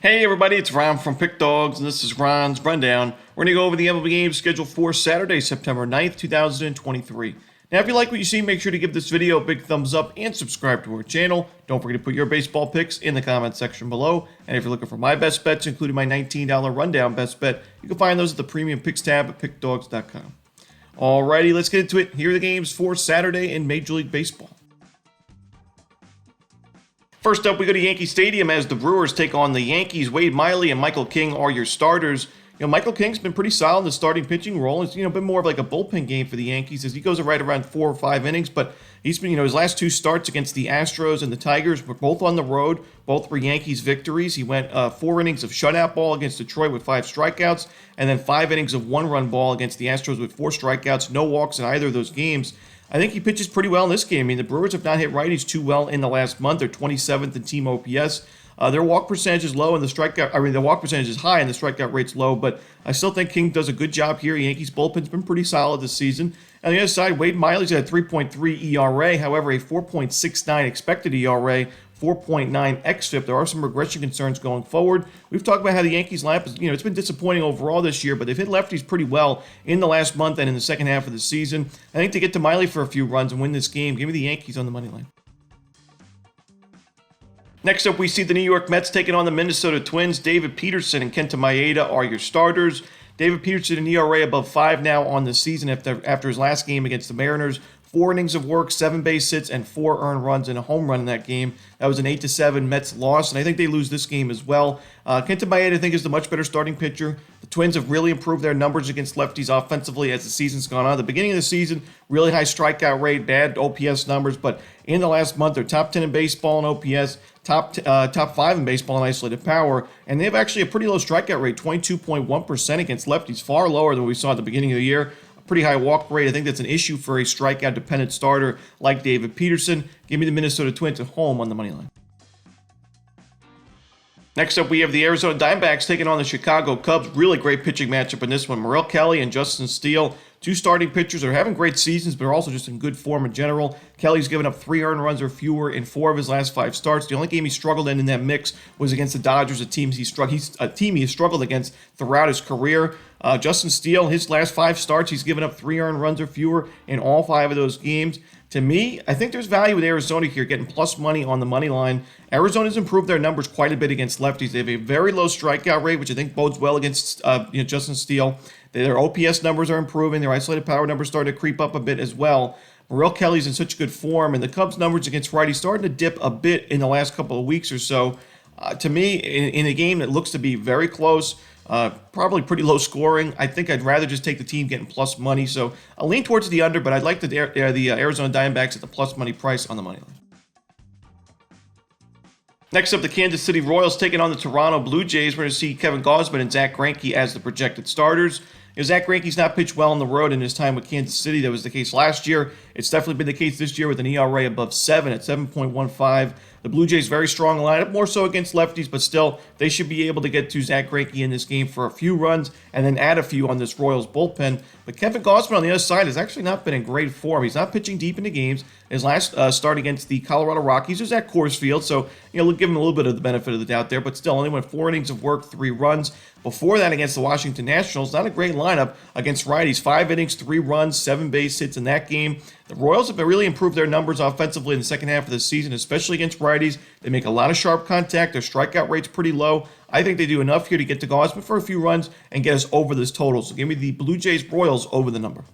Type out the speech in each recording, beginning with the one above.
Hey everybody, it's Ron from Pick Dawgz, and this is Ron's Rundown. We're going to go over the MLB games scheduled for Saturday, September 9th, 2023. Now, if you like what you see, make sure to give this video a big thumbs up and subscribe to our channel. Don't forget to put your baseball picks in the comment section below. And if you're looking for my best bets, including my $19 rundown best bet, you can find those at the premium picks tab at pickdawgz.com. Alrighty, let's get into it. Here are the games for Saturday in Major League Baseball. First up, we go to Yankee Stadium as the Brewers take on the Yankees. Wade Miley and Michael King are your starters. Michael King's been pretty solid in the starting pitching role. It's, been more of like a bullpen game for the Yankees as he goes right around 4 or 5 innings. But he's been, his last 2 starts against the Astros and the Tigers were both on the road. Both were Yankees victories. He went 4 innings of shutout ball against Detroit with 5 strikeouts, and then 5 innings of 1-run ball against the Astros with 4 strikeouts. No walks in either of those games. I think he pitches pretty well in this game. The Brewers have not hit righties too well in the last month. They're 27th in team OPS. Their walk percentage is low and the walk percentage is high and the strikeout rate's low, but I still think King does a good job here. Yankees bullpen's been pretty solid this season. On the other side, Wade Miley's got a 3.3 ERA, however, a 4.69 expected ERA, 4.9 xFIP. There are some regression concerns going forward. We've talked about how the Yankees lineup is, it's been disappointing overall this year, but they've hit lefties pretty well in the last month and in the second half of the season. I think to get to Miley for a few runs and win this game, give me the Yankees on the money line. Next up, we see the New York Mets taking on the Minnesota Twins. David Peterson and Kenta Maeda are your starters. David Peterson, an ERA above 5 now on the season after his last game against the Mariners. 4 innings of work, 7 base hits, and 4 earned runs and a home run in that game. That was an 8-7 Mets loss, and I think they lose this game as well. Kenta Maeda, I think, is the much better starting pitcher. The Twins have really improved their numbers against lefties offensively as the season's gone on. The beginning of the season, really high strikeout rate, bad OPS numbers, but in the last month, they're top 10 in baseball in OPS, top 5 in baseball in isolated power, and they have actually a pretty low strikeout rate, 22.1% against lefties, far lower than what we saw at the beginning of the year. Pretty high walk rate. I think that's an issue for a strikeout-dependent starter like David Peterson. Give me the Minnesota Twins at home on the money line. Next up, we have the Arizona Diamondbacks taking on the Chicago Cubs. Really great pitching matchup in this one. Merrill Kelly and Justin Steele, 2 starting pitchers that are having great seasons, but are also just in good form in general. Kelly's given up 3 earned runs or fewer in 4 of his last 5 starts. The only game he struggled in that mix was against the Dodgers, a team he has struggled against throughout his career. Justin Steele, his last 5 starts, he's given up 3 earned runs or fewer in all 5 of those games. To me, I think there's value with Arizona here, getting plus money on the money line. Arizona's improved their numbers quite a bit against lefties. They have a very low strikeout rate, which I think bodes well against Justin Steele. Their OPS numbers are improving. Their isolated power numbers starting to creep up a bit as well. Merrill Kelly's in such good form, and the Cubs' numbers against righties starting to dip a bit in the last couple of weeks or so. To me, in a game that looks to be very close, probably pretty low scoring, I think I'd rather just take the team getting plus money. So I'll lean towards the under, but I'd like the Arizona Diamondbacks at the plus money price on the money line. Next up, the Kansas City Royals taking on the Toronto Blue Jays. We're going to see Kevin Gausman and Zach Greinke as the projected starters. Zach Greinke's not pitched well on the road in his time with Kansas City. That was the case last year. It's definitely been the case this year with an ERA above 7 at 7.15. The Blue Jays very strong lineup, more so against lefties, but still, they should be able to get to Zach Greinke in this game for a few runs and then add a few on this Royals bullpen. But Kevin Gausman on the other side has actually not been in great form. He's not pitching deep into games. His last start against the Colorado Rockies was at Coors Field, so we'll give him a little bit of the benefit of the doubt there, but still only went 4 innings of work, 3 runs. Before that, against the Washington Nationals, not a great lineup against righties. 5 innings, 3 runs, 7 base hits in that game. The Royals have really improved their numbers offensively in the second half of the season, especially against righties. They make a lot of sharp contact. Their strikeout rate's pretty low. I think they do enough here to get to Gausman for a few runs and get us over this total. So give me the Blue Jays Royals over the number.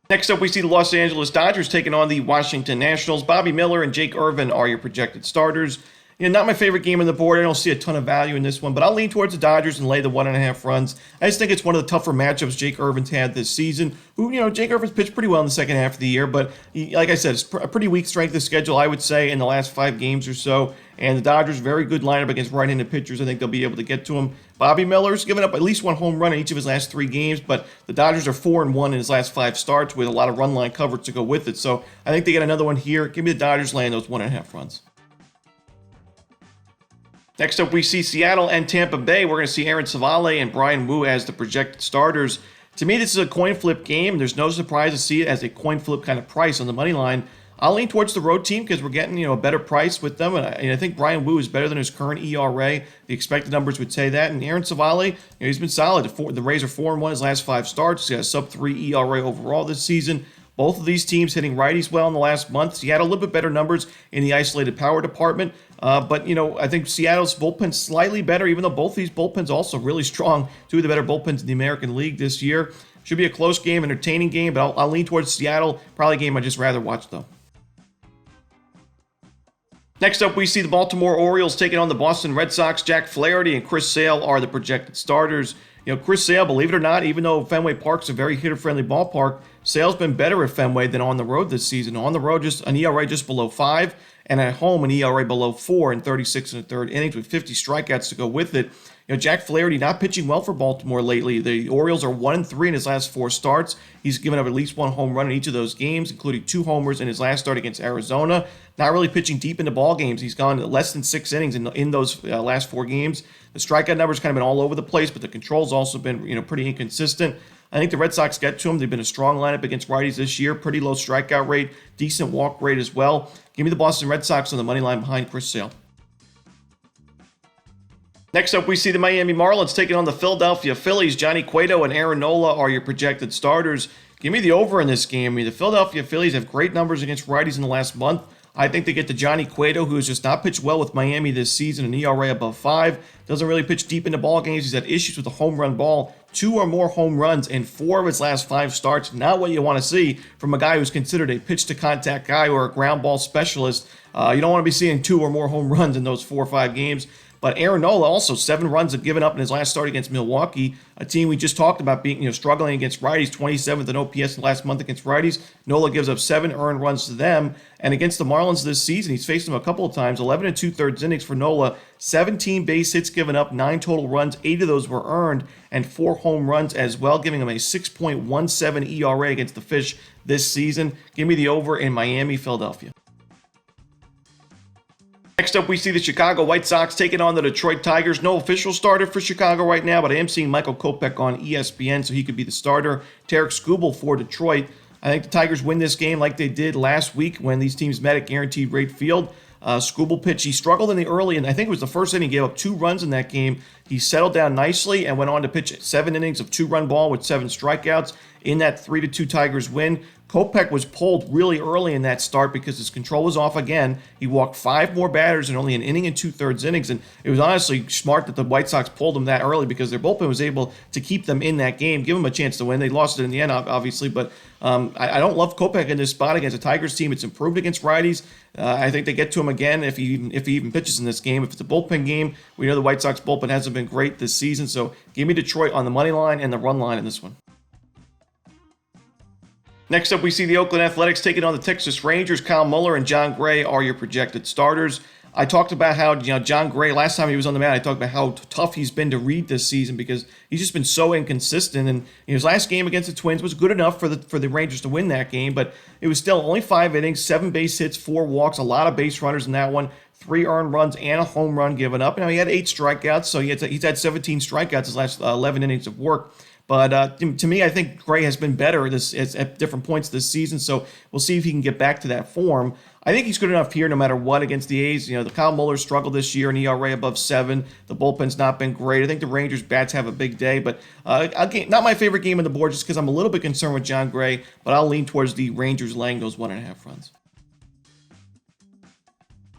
Next up, we see the Los Angeles Dodgers taking on the Washington Nationals. Bobby Miller and Jake Irvin are your projected starters. Not my favorite game on the board. I don't see a ton of value in this one, but I'll lean towards the Dodgers and lay the 1.5 runs. I just think it's one of the tougher matchups Jake Irvin's had this season. Jake Irvin's pitched pretty well in the second half of the year, but like I said, it's a pretty weak strength of schedule, I would say, in the last 5 games or so. And the Dodgers, very good lineup against right-handed pitchers. I think they'll be able to get to him. Bobby Miller's given up at least 1 home run in each of his last 3 games, but the Dodgers are 4-1 in his last 5 starts with a lot of run line coverage to go with it. So I think they get another one here. Give me the Dodgers laying those 1.5 runs. Next up, we see Seattle and Tampa Bay. We're going to see Aaron Savale and Brian Wu as the projected starters. To me, this is a coin flip game. There's no surprise to see it as a coin flip kind of price on the money line. I'll lean towards the road team because we're getting a better price with them, and I think Brian Wu is better than his current ERA. The expected numbers would say that. And Aaron Savali, he's been solid. The Rays are 4-1 his last 5 starts. He's got a sub-3 ERA overall this season. Both of these teams hitting righties well in the last month. He had a little bit better numbers in the isolated power department. But I think Seattle's bullpen's slightly better, even though both these bullpens also really strong. 2 of the better bullpens in the American League this year. Should be a close game, entertaining game, but I'll lean towards Seattle. Probably a game I'd just rather watch, though. Next up, we see the Baltimore Orioles taking on the Boston Red Sox. Jack Flaherty and Chris Sale are the projected starters. Chris Sale, believe it or not, even though Fenway Park's a very hitter-friendly ballpark, Sale's been better at Fenway than on the road this season. On the road, just an ERA just below 5, and at home, an ERA below 4 in 36 1/3 innings with 50 strikeouts to go with it. Jack Flaherty not pitching well for Baltimore lately. The Orioles are 1-3 in his last 4 starts. He's given up at least 1 home run in each of those games, including 2 homers in his last start against Arizona. Not really pitching deep into ball games. He's gone less than 6 innings in those last 4 games. The strikeout numbers kind of been all over the place, but the control's also been pretty inconsistent. I think the Red Sox get to him. They've been a strong lineup against righties this year. Pretty low strikeout rate, decent walk rate as well. Give me the Boston Red Sox on the money line behind Chris Sale. Next up, we see the Miami Marlins taking on the Philadelphia Phillies. Johnny Cueto and Aaron Nola are your projected starters. Give me the over in this game. The Philadelphia Phillies have great numbers against righties in the last month. I think they get to Johnny Cueto, who has just not pitched well with Miami this season, an ERA above 5. Doesn't really pitch deep into ball games. He's had issues with the home run ball. 2 or more home runs in 4 of his last 5 starts. Not what you want to see from a guy who's considered a pitch-to-contact guy or a ground ball specialist. You don't want to be seeing 2 or more home runs in those 4 or 5 games. But Aaron Nola also 7 runs have given up in his last start against Milwaukee, a team we just talked about being struggling against righties, 27th in OPS in the last month against righties. Nola gives up 7 earned runs to them, and against the Marlins this season, he's faced them a couple of times. 11 2/3 innings for Nola, 17 base hits given up, 9 total runs, 8 of those were earned, and 4 home runs as well, giving him a 6.17 ERA against the Fish this season. Give me the over in Miami, Philadelphia. Next up, we see the Chicago White Sox taking on the Detroit Tigers. No official starter for Chicago right now, but I am seeing Michael Kopech on ESPN, so he could be the starter. Tarek Skubal for Detroit. I think the Tigers win this game like they did last week when these teams met at Guaranteed Rate Field. Skubal pitch. He struggled in the early, and I think it was the first inning. He gave up 2 runs in that game. He settled down nicely and went on to pitch 7 innings of 2-run ball with 7 strikeouts in that 3-2 Tigers win. Kopech was pulled really early in that start because his control was off again. He walked 5 more batters in only an inning and 2/3 innings, and it was honestly smart that the White Sox pulled him that early because their bullpen was able to keep them in that game, give them a chance to win. They lost it in the end, obviously, but I don't love Kopech in this spot against a Tigers team. It's improved against righties. I think they get to him again if he even pitches in this game. If it's a bullpen game, we know the White Sox bullpen hasn't been great this season, so give me Detroit on the money line and the run line in this one. Next up, we see the Oakland Athletics taking on the Texas Rangers. Kyle Muller and John Gray are your projected starters. I talked about how John Gray, last time he was on the mound, I talked about how tough he's been to read this season because he's just been so inconsistent. And his last game against the Twins was good enough for the Rangers to win that game, but it was still only 5 innings, 7 base hits, 4 walks, a lot of base runners in that one, 3 earned runs, and a home run given up. He had 8 strikeouts, so he's had 17 strikeouts his last 11 innings of work. But to me, I think Gray has been better at different points this season, so we'll see if he can get back to that form. I think he's good enough here no matter what against the A's. The Kyle Muller struggled this year, an ERA above 7. The bullpen's not been great. I think the Rangers bats have a big day, but again, not my favorite game on the board just because I'm a little bit concerned with John Gray, but I'll lean towards the Rangers laying those 1.5 runs.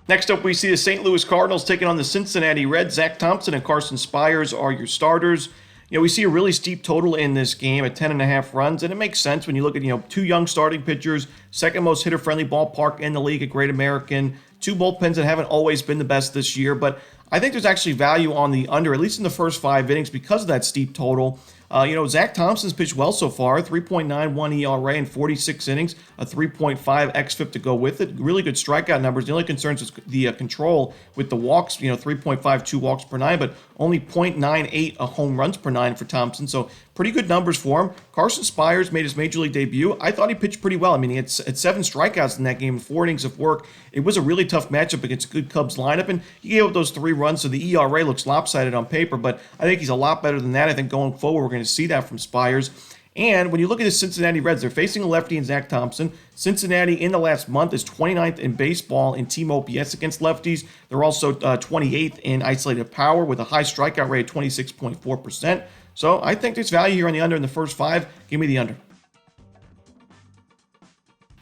Next up, we see the St. Louis Cardinals taking on the Cincinnati Reds. Zach Thompson and Carson Spires are your starters. We see a really steep total in this game at 10.5 runs, and it makes sense when you look at, 2 young starting pitchers, second most hitter-friendly ballpark in the league at Great American, 2 bullpens that haven't always been the best this year, but I think there's actually value on the under, at least in the first 5 innings, because of that steep total. Zach Thompson's pitched well so far, 3.91 ERA in 46 innings, a 3.5 xFIP to go with it. Really good strikeout numbers. The only concern is the control with the walks, 3.52 walks per 9, but only 0.98 home runs per 9 for Thompson. So pretty good numbers for him. Carson Spires made his major league debut. I thought he pitched pretty well. He had 7 strikeouts in that game, 4 innings of work. It was a really tough matchup against a good Cubs lineup, and he gave up those 3 runs, so the ERA looks lopsided on paper, but I think he's a lot better than that. I think going forward, we're going to see that from Spires. And when you look at the Cincinnati Reds, they're facing a lefty in Zach Thompson. Cincinnati in the last month is 29th in baseball in team OPS against lefties. They're also 28th in isolated power with a high strikeout rate of 26.4%. So I think there's value here on the under in the first 5. Give me the under.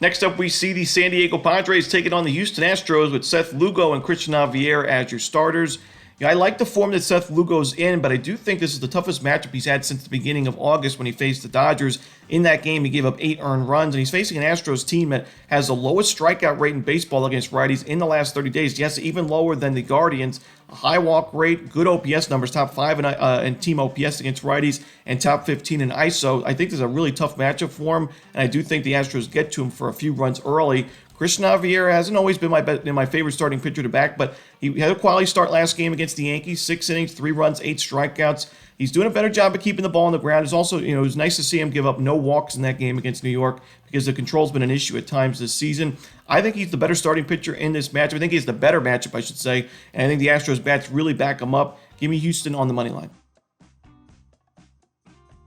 Next up, we see the San Diego Padres taking on the Houston Astros with Seth Lugo and Christian Javier as your starters. I like the form that Seth Lugo's in, but I do think this is the toughest matchup he's had since the beginning of August when he faced the Dodgers. In that game, he gave up 8 earned runs, and he's facing an Astros team that has the lowest strikeout rate in baseball against righties in the last 30 days. Yes, even lower than the Guardians. A high walk rate, good OPS numbers, top 5 in team OPS against righties, and top 15 in ISO. I think this is a really tough matchup for him, and I do think the Astros get to him for a few runs early. Christian Javier hasn't always been my favorite starting pitcher to back, but he had a quality start last game against the Yankees. 6 innings, 3 runs, 8 strikeouts. He's doing a better job of keeping the ball on the ground. It's also, it was nice to see him give up no walks in that game against New York because the control's been an issue at times this season. I think he's the better starting pitcher in this matchup. I think he's the better matchup, I should say, and I think the Astros bats really back him up. Give me Houston on the money line.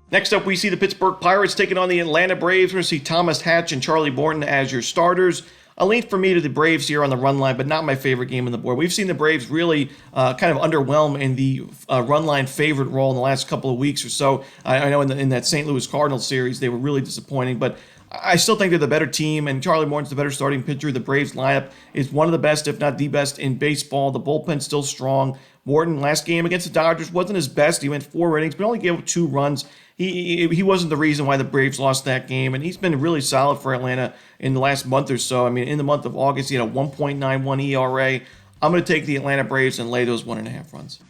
Next up, we see the Pittsburgh Pirates taking on the Atlanta Braves. We're going to see Thomas Hatch and Charlie Morton as your starters. A lean for me to the Braves here on the run line, but not my favorite game on the board. We've seen the Braves really kind of underwhelm in the run line favorite role in the last couple of weeks or so. I know in that St. Louis Cardinals series, they were really disappointing, but I still think they're the better team, and Charlie Morton's the better starting pitcher. The Braves lineup is one of the best, if not the best, in baseball. The bullpen's still strong. Morton, last game against the Dodgers, wasn't his best. He went 4 innings, but only gave up 2 runs. He wasn't the reason why the Braves lost that game, and he's been really solid for Atlanta in the last month or so. I mean, in the month of August, he had a 1.91 ERA. I'm going to take the Atlanta Braves and lay those 1.5 runs.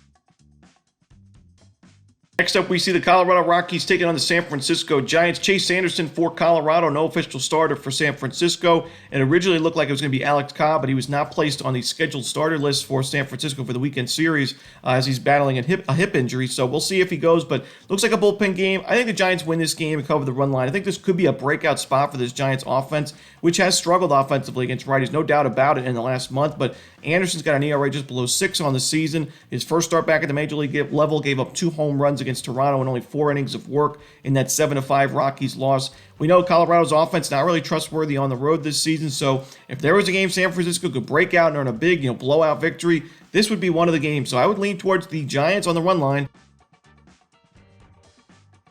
Next up, we see the Colorado Rockies taking on the San Francisco Giants. Chase Anderson for Colorado, no official starter for San Francisco. It originally looked like it was going to be Alex Cobb, but he was not placed on the scheduled starter list for San Francisco for the weekend series as he's battling a hip injury. So we'll see if he goes, but looks like a bullpen game. I think the Giants win this game and cover the run line. I think this could be a breakout spot for this Giants offense, which has struggled offensively against righties, no doubt about it, in the last month. But Anderson's got an ERA just below 6 on the season. His first start back at the major league level gave up 2 home runs against Toronto and only 4 innings of work in that 7-5 Rockies loss. We know Colorado's offense not really trustworthy on the road this season, so if there was a game San Francisco could break out and earn a big, blowout victory, this would be one of the games. So I would lean towards the Giants on the run line.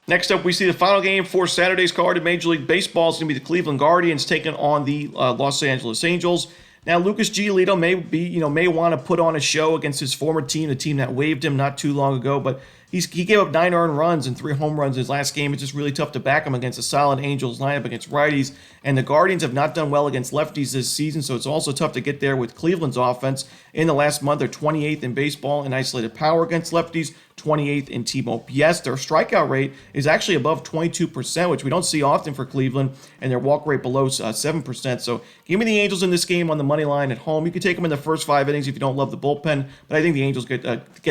Next up, we see the final game for Saturday's card in Major League Baseball. It's going to be the Cleveland Guardians taking on the Los Angeles Angels. Now, Lucas Giolito may want to put on a show against his former team, the team that waived him not too long ago, but he gave up 9 earned runs and 3 home runs in his last game. It's just really tough to back him against a solid Angels lineup against righties. And the Guardians have not done well against lefties this season, so it's also tough to get there with Cleveland's offense. In the last month, they're 28th in baseball in isolated power against lefties, 28th in team OPS. Their strikeout rate is actually above 22%, which we don't see often for Cleveland, and their walk rate below 7%. So give me the Angels in this game on the money line at home. You can take them in the first 5 innings if you don't love the bullpen, but I think the Angels get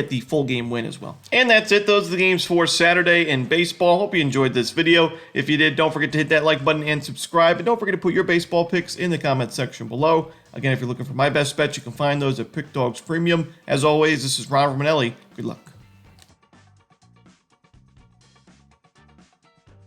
the full game win as well. And that's it. Those are the games for Saturday in baseball. Hope you enjoyed this video. If you did, don't forget to hit that like button and subscribe. And don't forget to put your baseball picks in the comment section below. Again, if you're looking for my best bets, you can find those at Pick Dawgz Premium. As always, this is Ron Romanelli. Good luck.